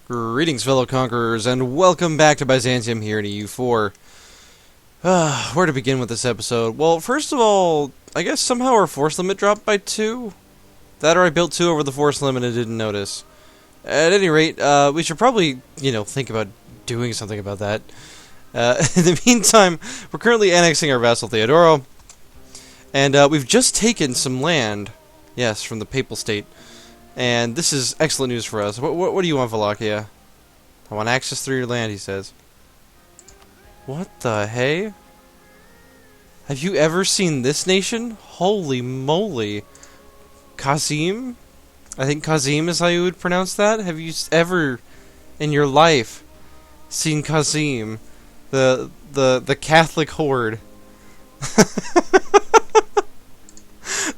Greetings, fellow conquerors, and welcome back to Byzantium here in EU4. Where to begin with this episode? Well, first of all, I guess somehow our force limit dropped by 2? That or I built 2 over the force limit and didn't notice. At any rate, we should probably, think about doing something about that. In the meantime, we're currently annexing our vassal Theodoro, and we've just taken some land, yes, from the Papal State. And this is excellent news for us. What do you want, Wallachia? I want access through your land, he says. What the hey? Have you ever seen this nation? Holy moly. Kazim? I think Kazim is how you would pronounce that. Have you ever in your life seen Kazim? The Catholic horde.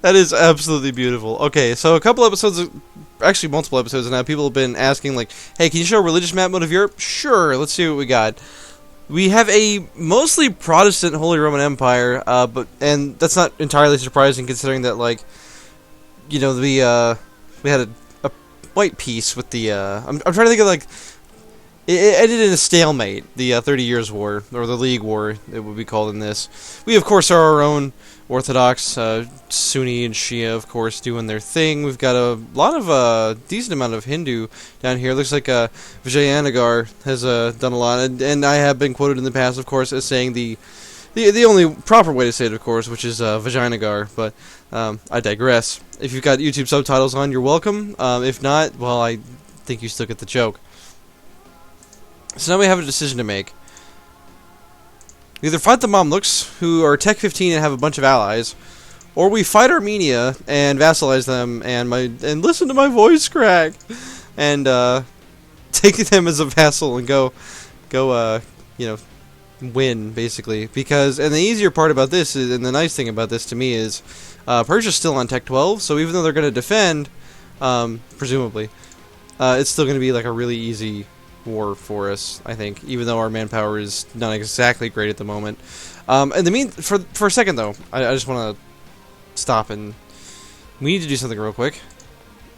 That is absolutely beautiful. Okay, so a couple episodes, actually multiple episodes now, people have been asking, like, hey, can you show a religious map mode of Europe? Sure, let's see what we got. We have a mostly Protestant Holy Roman Empire, and that's not entirely surprising considering that, like, we had a white peace with the, I'm trying to think of, like, it ended in a stalemate, the 30 Years' War, or the League War, it would be called in this. We, of course, are our own Orthodox, Sunni and Shia, of course, doing their thing. We've got a lot of, decent amount of Hindu down here. Looks like, Vijayanagar has, done a lot, and I have been quoted in the past, of course, as saying the only proper way to say it, of course, which is, Vijayanagar, but, I digress. If you've got YouTube subtitles on, you're welcome. If not, well, I think you still get the joke. So now we have a decision to make. We either fight the Mamluks, who are Tech 15 and have a bunch of allies, or we fight Armenia and vassalize them and listen to my voice crack, and take them as a vassal and go, win basically. Because and the easier part about this is, and the nice thing about this to me is, Persia's still on Tech 12, so even though they're going to defend, presumably, it's still going to be like a really easy war for us, I think, even though our manpower is not exactly great at the moment. For a second though, I just want to stop, and we need to do something real quick.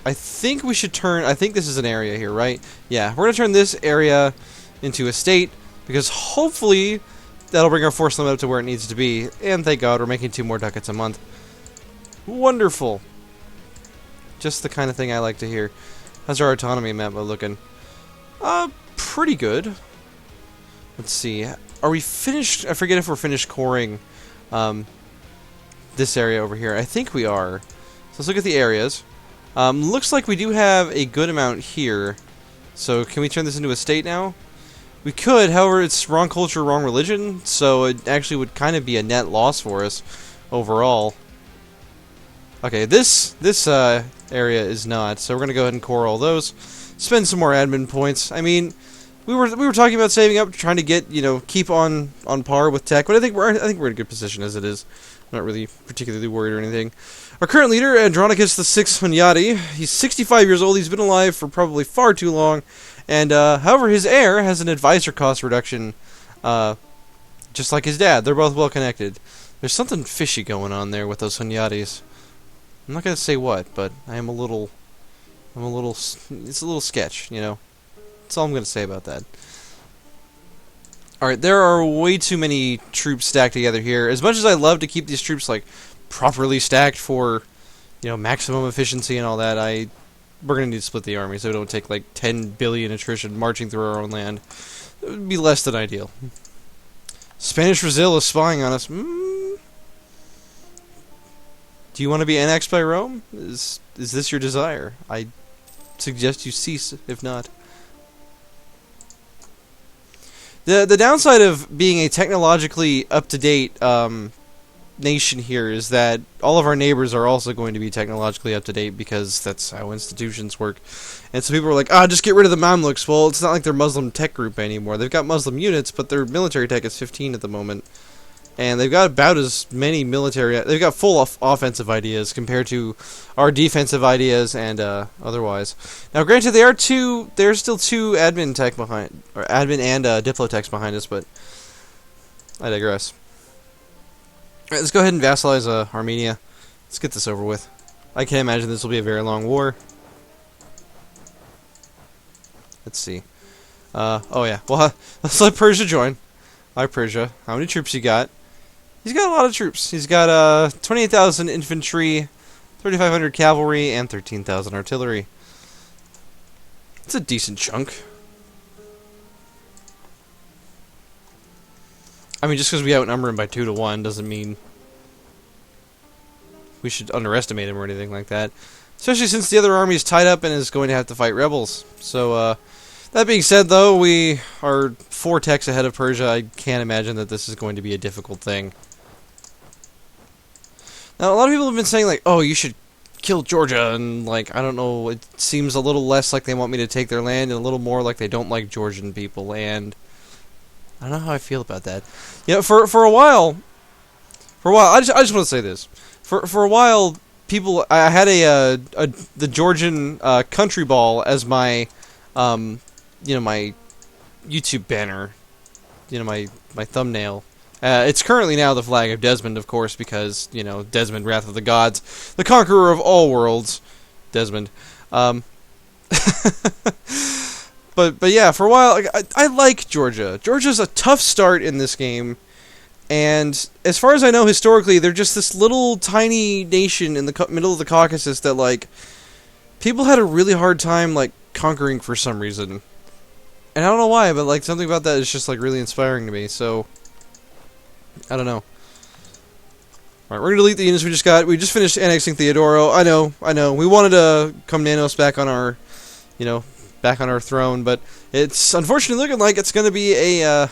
I think we should I think this is an area here, right? Yeah, we're going to turn this area into a state, because hopefully that'll bring our force limit up to where it needs to be, and thank God we're making 2 more ducats a month. Wonderful. Just the kind of thing I like to hear. How's our autonomy map looking? Pretty good. Let's see. Are we finished? I forget if we're finished coring this area over here. I think we are. So let's look at the areas. Looks like we do have a good amount here. So can we turn this into a state now? We could, however, it's wrong culture, wrong religion, so it actually would kind of be a net loss for us overall. Okay, this area is not, so we're gonna go ahead and core all those. Spend some more admin points. I mean, we were talking about saving up, trying to get, keep on par with tech, but I think we're in a good position as it is. I'm not really particularly worried or anything. Our current leader, Andronicus VI Hunyadi, he's 65 years old. He's been alive for probably far too long, and however, his heir has an advisor cost reduction, just like his dad. They're both well connected. There's something fishy going on there with those Hunyadis. I'm not gonna say what, but it's a little sketch, That's all I'm going to say about that. Alright, there are way too many troops stacked together here. As much as I love to keep these troops, like, properly stacked for, maximum efficiency and all that, we're going to need to split the army so we don't take, like, 10 billion attrition marching through our own land. It would be less than ideal. Spanish Brazil is spying on us. Do you want to be annexed by Rome? Is this your desire? I suggest you cease, if not. The downside of being a technologically up-to-date nation here is that all of our neighbors are also going to be technologically up-to-date, because that's how institutions work. And so people are like, just get rid of the Mamluks. Well, it's not like they're Muslim tech group anymore. They've got Muslim units, but their military tech is 15 at the moment. And they've got about as many they've got full offensive ideas compared to our defensive ideas and otherwise. Now, granted, there's still 2 admin tech behind, or admin and diplotechs behind us, but I digress. Alright, let's go ahead and vassalize Armenia. Let's get this over with. I can't imagine this will be a very long war. Let's see. Oh yeah. Well, let's let Persia join. Hi, Persia. How many troops you got? He's got a lot of troops. He's got 28,000 infantry, 3,500 cavalry, and 13,000 artillery. It's a decent chunk. I mean, just because we outnumber him by 2 to 1 doesn't mean we should underestimate him or anything like that. Especially since the other army is tied up and is going to have to fight rebels. So, that being said, though, we are 4 techs ahead of Persia. I can't imagine that this is going to be a difficult thing. Now, a lot of people have been saying, like, oh, you should kill Georgia, and, like, I don't know, it seems a little less like they want me to take their land, and a little more like they don't like Georgian people, and I don't know how I feel about that. You know, for a while, I just want to say this. For a while, people, I had the Georgian country ball as my, you know, my YouTube banner, you know, my thumbnail. It's currently now the flag of Desmond, of course, because, you know, Desmond, Wrath of the Gods, the conqueror of all worlds, Desmond. But yeah, for a while, I like Georgia. Georgia's a tough start in this game, and as far as I know, historically, they're just this little tiny nation in the middle of the Caucasus that, like, people had a really hard time, like, conquering for some reason. And I don't know why, but, like, something about that is just, like, really inspiring to me, so I don't know. Alright, we're gonna delete the units we just got. We just finished annexing Theodoro. I know. We wanted to come Nanos back on our, you know, back on our throne, but it's unfortunately looking like it's gonna be a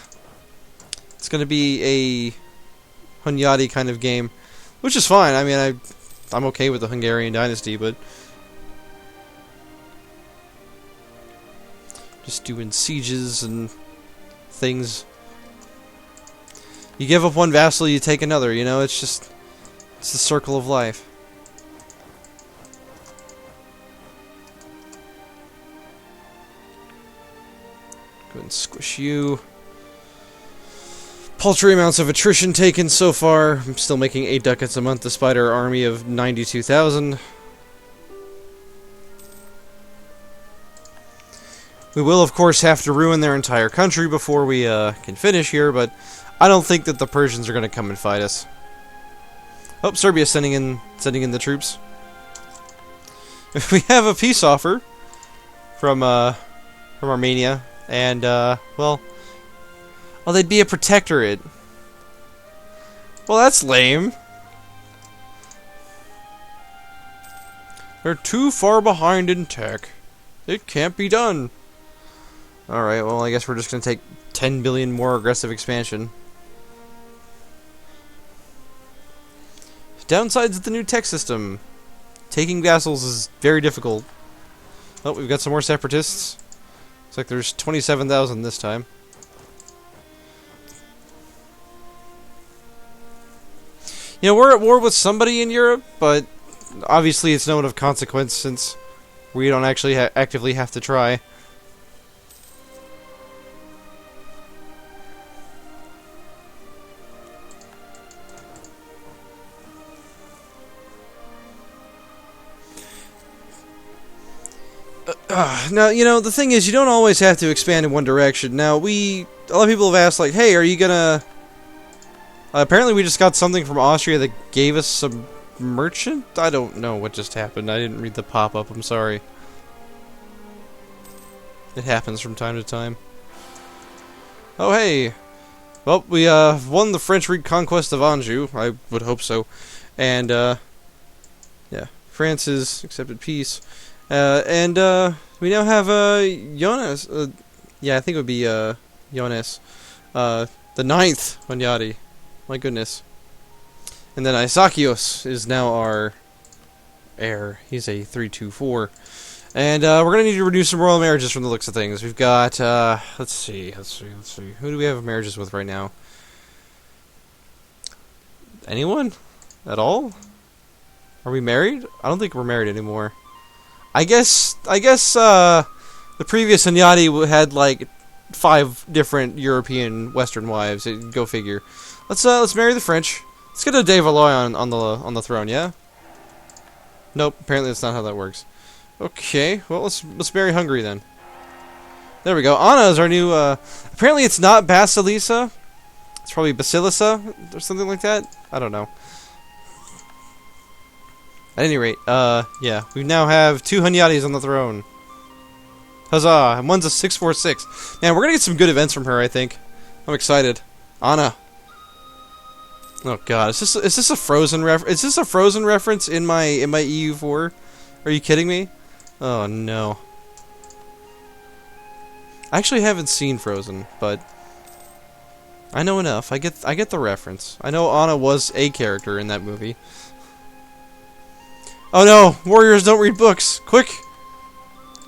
Hunyadi kind of game, which is fine. I mean, I'm okay with the Hungarian dynasty, but just doing sieges and things. You give up one vassal, you take another, you know, it's the circle of life. Go ahead and squish you. Paltry amounts of attrition taken so far. I'm still making 8 ducats a month despite our army of 92,000. We will, of course, have to ruin their entire country before we can finish here, but I don't think that the Persians are going to come and fight us. Oh, Serbia's sending in the troops. We have a peace offer from Armenia, and well, they'd be a protectorate. Well, that's lame. They're too far behind in tech. It can't be done. Alright, well, I guess we're just going to take 10 billion more aggressive expansion. Downsides of the new tech system. Taking vassals is very difficult. Oh, we've got some more separatists. Looks like there's 27,000 this time. You know, we're at war with somebody in Europe, but obviously it's no one of consequence since we don't actually actively have to try. Now, you know, the thing is, you don't always have to expand in one direction. Now, a lot of people have asked, like, hey, are you gonna... apparently we just got something from Austria that gave us some merchant? I don't know what just happened. I didn't read the pop-up, I'm sorry. It happens from time to time. Oh, hey! Well, we won the French reconquest of Anjou. I would hope so. And, yeah, France has accepted peace. And we now have Jonas. Yeah, I think it would be Jonas, the 9th Hunyadi. My goodness. And then Isakios is now our heir. He's a 324. And we're gonna need to reduce some royal marriages from the looks of things. We've got let's see. Who do we have marriages with right now? Anyone? At all? Are we married? I don't think we're married anymore. I guess the previous Hunyadi had like 5 different European Western wives. Go figure. Let's marry the French. Let's get a De Valois on the throne. Yeah. Nope. Apparently that's not how that works. Okay. Well, let's marry Hungary then. There we go. Anna is our new, apparently it's not Basilisa. It's probably Basilisa or something like that. I don't know. At any rate, yeah. We now have 2 Hunyatis on the throne. Huzzah! And one's a 646. Man, we're gonna get some good events from her, I think. I'm excited. Anna. Oh god, is this a Frozen reference in my EU4? Are you kidding me? Oh no. I actually haven't seen Frozen, but I know enough. I get the reference. I know Anna was a character in that movie. Oh no! Warriors don't read books! Quick!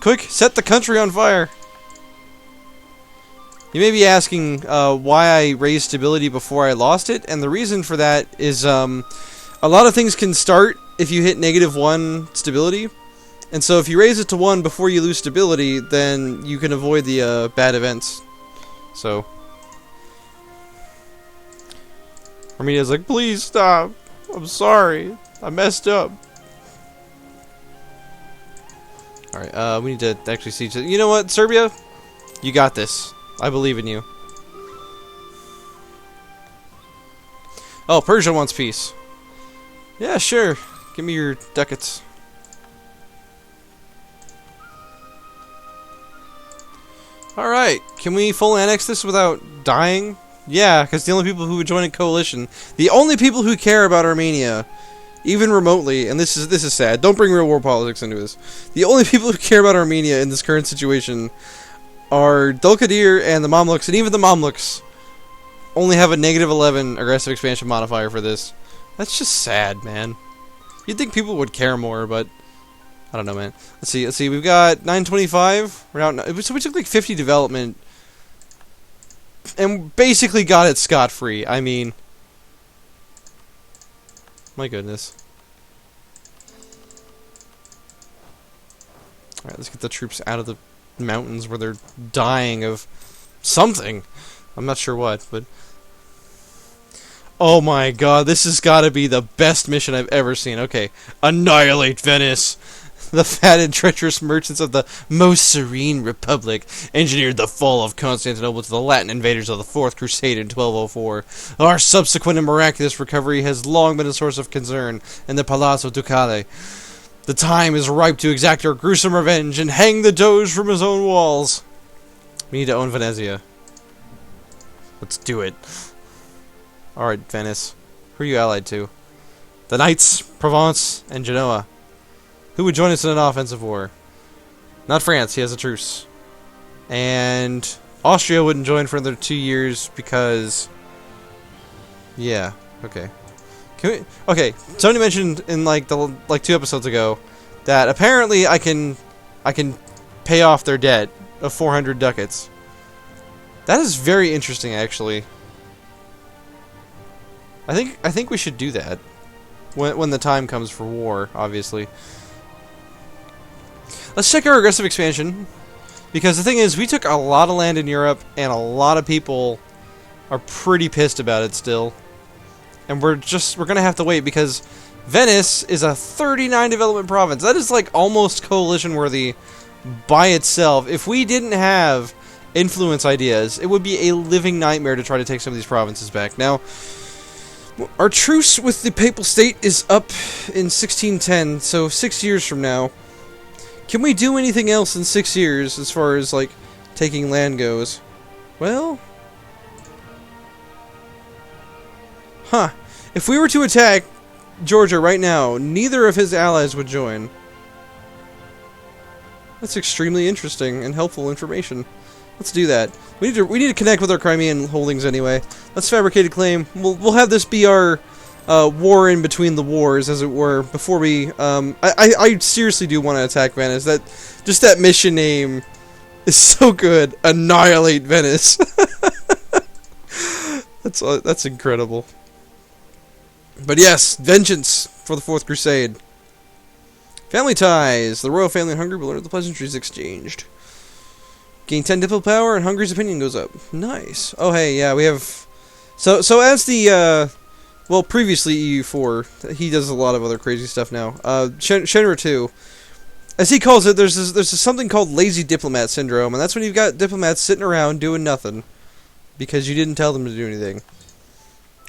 Quick! Set the country on fire! You may be asking why I raised stability before I lost it, and the reason for that is a lot of things can start if you hit -1 stability, and so if you raise it to 1 before you lose stability, then you can avoid the bad events. So Armenia's like, please stop. I'm sorry. I messed up. Alright, we need to actually see... You know what, Serbia? You got this. I believe in you. Oh, Persia wants peace. Yeah, sure. Give me your ducats. Alright, can we full annex this without dying? Yeah, because the only people who would join a coalition... The only people who care about Armenia... Even remotely, and this is sad. Don't bring real war politics into this. The only people who care about Armenia in this current situation are Dulkadir and the Mamluks, and even the Mamluks only have a -11 aggressive expansion modifier for this. That's just sad, man. You'd think people would care more, but I don't know, man. Let's see. We've got 925. We're now, so we took like 50 development, and basically got it scot-free. I mean. My goodness. Alright, let's get the troops out of the mountains where they're dying of something. I'm not sure what, but... Oh my god, this has got to be the best mission I've ever seen. Okay, annihilate Venice! The fat and treacherous merchants of the most serene republic engineered the fall of Constantinople to the Latin invaders of the Fourth Crusade in 1204. Our subsequent and miraculous recovery has long been a source of concern in the Palazzo Ducale. The time is ripe to exact our gruesome revenge and hang the Doge from his own walls. We need to own Venezia. Let's do it. Alright, Venice. Who are you allied to? The Knights, Provence, and Genoa. Who would join us in an offensive war? Not France, he has a truce. And Austria wouldn't join for another 2 years because... Yeah, okay. Okay, somebody mentioned in like 2 episodes ago that apparently I can pay off their debt of 400 ducats. That is very interesting, actually. I think we should do that when the time comes for war, obviously. Let's check our aggressive expansion, because the thing is, we took a lot of land in Europe, and a lot of people are pretty pissed about it still. And we're gonna have to wait, because Venice is a 39 development province. That is like almost coalition worthy by itself. If we didn't have influence ideas, it would be a living nightmare to try to take some of these provinces back. Now, our truce with the Papal State is up in 1610, so 6 years from now. Can we do anything else in 6 years as far as, like, taking land goes? Well... Huh. If we were to attack Georgia right now, neither of his allies would join. That's extremely interesting and helpful information. Let's do that. We need to connect with our Crimean holdings anyway. Let's fabricate a claim. We'll have this be our war in between the wars, as it were, before we... I seriously do want to attack Venice. Just that mission name is so good. Annihilate Venice. That's incredible. But yes, vengeance for the Fourth Crusade. Family ties. The royal family in Hungary will learn the pleasantries exchanged. Gain 10 diplomatic power, and Hungary's opinion goes up. Nice. Oh, hey, yeah, we have... So as the, well, previously EU4, he does a lot of other crazy stuff now. Shenra 2. As he calls it, there's something called lazy diplomat syndrome, and that's when you've got diplomats sitting around doing nothing because you didn't tell them to do anything.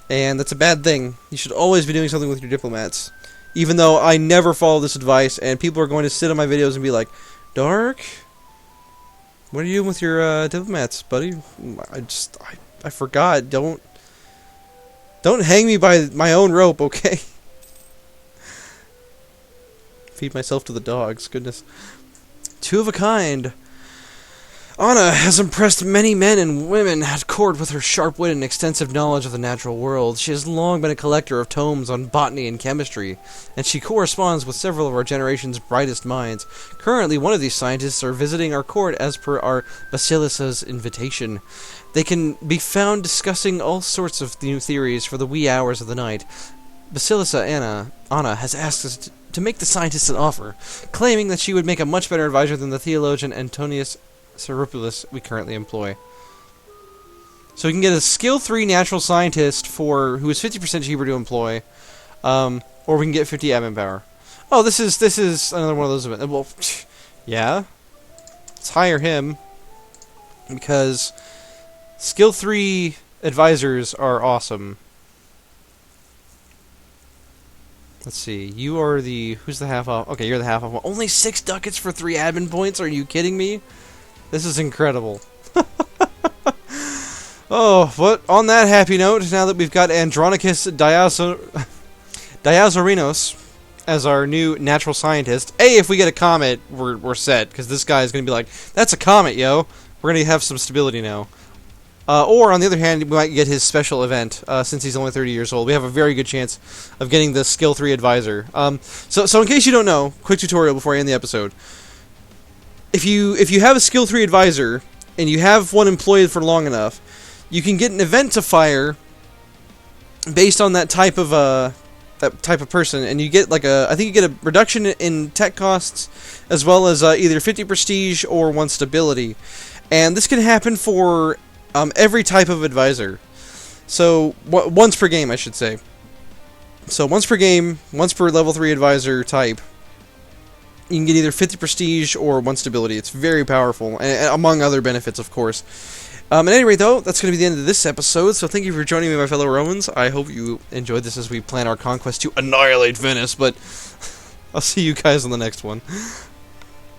And that's a bad thing. You should always be doing something with your diplomats. Even though I never follow this advice, and people are going to sit on my videos and be like, Dark, what are you doing with your diplomats, buddy? I forgot. Don't hang me by my own rope, okay? Feed myself to the dogs, goodness. Two of a kind. Anna has impressed many men and women at court with her sharp wit and extensive knowledge of the natural world. She has long been a collector of tomes on botany and chemistry, and she corresponds with several of our generation's brightest minds. Currently, one of these scientists are visiting our court as per our Basilisa's invitation. They can be found discussing all sorts of new theories for the wee hours of the night. Basilisa Anna has asked us to make the scientists an offer, claiming that she would make a much better advisor than the theologian Antonius Ceruppulus we currently employ. So we can get a skill 3 natural scientist who is 50% cheaper to employ, or we can get 50 admin power. Oh, this is another one of those events. Well, yeah, let's hire him because skill 3 advisors are awesome. Let's see. You are who's the half off? Okay, you're the half off. Only 6 ducats for 3 admin points? Are you kidding me? This is incredible. Oh, but on that happy note, now that we've got Andronicus Diazorinos as our new natural scientist, if we get a comet, we're set, because this guy is going to be like, that's a comet, yo. We're going to have some stability now. Or, on the other hand, we might get his special event, since he's only 30 years old. We have a very good chance of getting the Skill 3 Advisor. So in case you don't know, quick tutorial before I end the episode. If you have a Skill 3 Advisor, and you have one employed for long enough, you can get an event to fire based on that type of person, and you get I think you get a reduction in tech costs, as well as either 50 prestige or 1 stability. And this can happen for every type of advisor. So, once per game, I should say. So, once per game, once per level 3 advisor type, you can get either 50 prestige or 1 stability. It's very powerful, and among other benefits, of course. At any rate, though, that's going to be the end of this episode, so thank you for joining me, my fellow Romans. I hope you enjoyed this as we plan our conquest to annihilate Venice, but I'll see you guys on the next one.